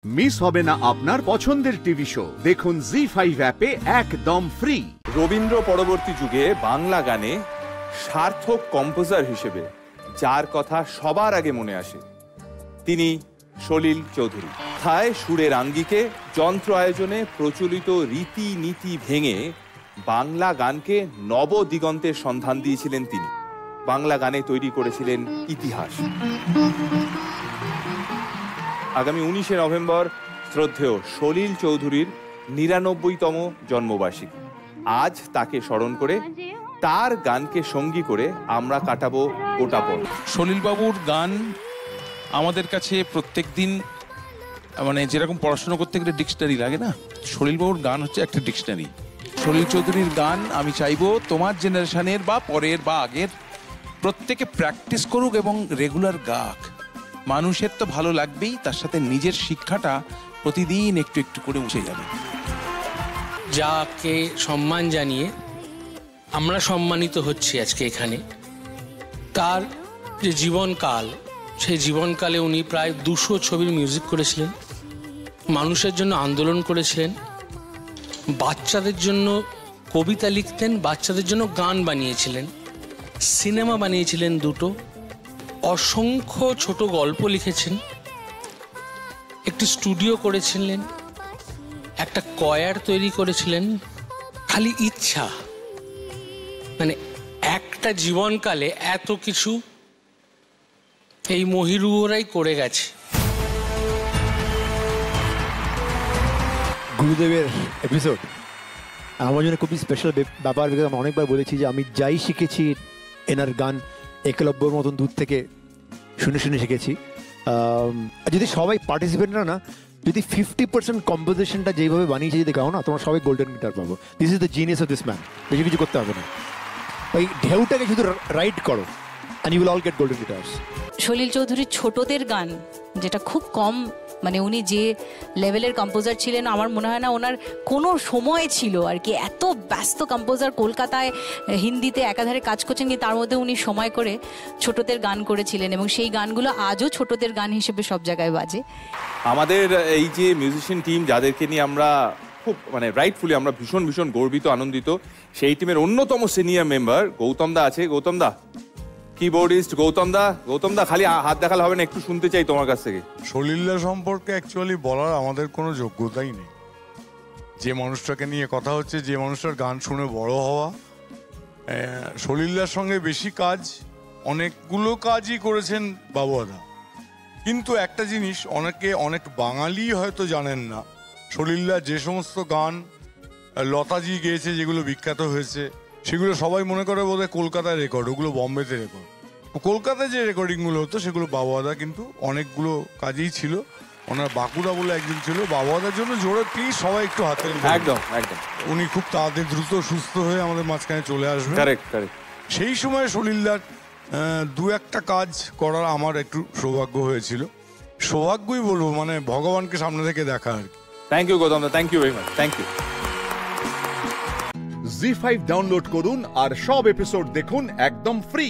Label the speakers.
Speaker 1: Miss হবে না আপনার পছন্দের টিভি শো। দেখুন জি5 অ্যাপে একদম ফ্রি।
Speaker 2: রবীন্দ্র পরবর্তী যুগে বাংলা গানে সার্থক কম্পোজার হিসেবে যার কথা সবার আগে মনে আসে তিনি সলিল চৌধুরী। থায় সুরের আঙ্গিকে যন্ত্র আয়োজনে প্রচলিত রীতি নীতি ভেঙে বাংলা গানকে নব দিগন্তের সন্ধান দিয়েছিলেন তিনি। বাংলা গানে তৈরি করেছিলেন ইতিহাস। আগামী 19শে নভেম্বর শ্রদ্ধেয় সলিল চৌধুরীর 99তম জন্মবার্ষিকী। আজ তাকে স্মরণ করে তার গানকে সঙ্গী করে আমরা কাটাবো গোটা পথ।
Speaker 3: সলিল বাবুর গান আমাদের কাছে প্রত্যেক দিন মানে যেরকম পড়াশোনা করতে গেলে ডিকশনারি লাগে না, সলিল বাবুর গান হচ্ছে একটা ডিকশনারি। সলিল চৌধুরীর গান আমি চাইবো তোমার জেনারেশনের বা পরের বা আগের প্রত্যেকে প্র্যাকটিস করুক এবং রেগুলার গাক। মানুষের তো ভালো লাগবেই, তার সাথে নিজের শিক্ষাটা প্রতিদিন একটু একটু করে উঠে যাবে।
Speaker 4: যাকে সম্মান জানিয়ে আমরা সম্মানিত হচ্ছি আজকে এখানে, তার যে জীবনকাল, সেই জীবনকালে উনি প্রায় 200 ছবির মিউজিক করেছিলেন, মানুষের জন্য আন্দোলন করেছিলেন, বাচ্চাদের জন্য কবিতা লিখতেন, বাচ্চাদের জন্য গান বানিয়েছিলেন, সিনেমা বানিয়েছিলেন 2টো, অসংখ্য ছোট গল্প লিখেছেন, একটি স্টুডিও করেছিলেন, একটা কয়ার তৈরি করেছিলেন। খালি ইচ্ছা, মানে একটা জীবনকালে এত কিছু এই মহিরুহরাই করে গেছে।
Speaker 5: গুরুদেবের এপিসোড আমার জন্য খুবই স্পেশাল ব্যাপার। বিকজ আমি অনেকবার বলেছি যে আমি যাই শিখেছি এনার গান একলব্যর মতন দূর থেকে শুনে শুনে শিখেছি। যদি সবাই পার্টিসিপেন্টরা না, যদি 50% কম্পোজিশনটা যেইভাবে বানিয়েছে যদি গাও না, তোমরা সবাই গোল্ডেন গিটার পাবো। This is the genius of this man. বেশি কিছু করতে হবে না, ওই ঢেউটাকে শুধু রাইট করো and you will all get golden guitars.
Speaker 6: সলিল চৌধুরীর ছোটদের গান, যেটা খুব কম, মানে উনি যে লেভেলের কম্পোজার ছিলেন, আমার মনে হয় না ওনার কোনো সময় ছিল আর কি। এত ব্যস্ত কম্পোজার, কলকাতায় হিন্দিতে একাধারে কাজ করছেন, কিন্তু তার মধ্যে উনি সময় করে ছোটদের গান করেছিলেন এবং সেই গানগুলো আজও ছোটদের গান হিসেবে সব জায়গায় বাজে।
Speaker 2: আমাদের এই যে মিউজিশিয়ান টিম যাদেরকে নিয়ে আমরা খুব মানে রাইটফুলি আমরা ভীষণ ভীষণ গর্বিত, আনন্দিত, সেই টিমের অন্যতম সিনিয়র মেম্বার গৌতম দা আছে। গৌতম দা, কিবোর্ডিস্ট গৌতম দা খালি হাত দেখালে হবে না, একটু শুনতে চাই তোমার কাছ থেকে।
Speaker 7: সলিলদা সম্পর্কে অ্যাকচুয়ালি বলার আমাদের কোনো যোগ্যতাই নেই। যে মানুষটাকে নিয়ে কথা হচ্ছে, যে মানুষটার গান শুনে বড় হওয়া, সলিলদার সঙ্গে বেশি কাজ, অনেকগুলো কাজই করেছেন বাবুদা। কিন্তু একটা জিনিস অনেক বাঙালি হয়তো জানেন না, সলিলদা যে সমস্ত গান লতাজি গেয়েছে যেগুলো বিখ্যাত হয়েছে, সেগুলো সবাই মনে করে বোধহয় কলকাতায় রেকর্ড, ওগুলো বম্বেতে রেকর্ড। কলকাতায় যে রেকর্ডিংগুলো হতো সেগুলো বাবুদা কিন্তু অনেকগুলো কাজেই ছিল। ওনার বাঁকুড়া বলে একদিন ছিল, বাবুদার জন্য জোরে প্লিজ সবাই একটু হাতে।
Speaker 2: একদম একদম,
Speaker 7: উনি খুব তাড়াতাড়ি দ্রুত সুস্থ হয়ে আমাদের মাঝখানে চলে আসবেন।
Speaker 2: Correct correct.
Speaker 7: সেই সময় সলিলদার 2-1টা কাজ করার আমার একটু সৌভাগ্য হয়েছিল। সৌভাগ্যই বলবো, মানে ভগবানকে সামনে থেকে দেখা আর কি।
Speaker 2: থ্যাংক ইউ গৌতম দা, thank you very much, thank you.
Speaker 1: Zee5 download করুন আর সব এপিসোড দেখুন একদম ফ্রি।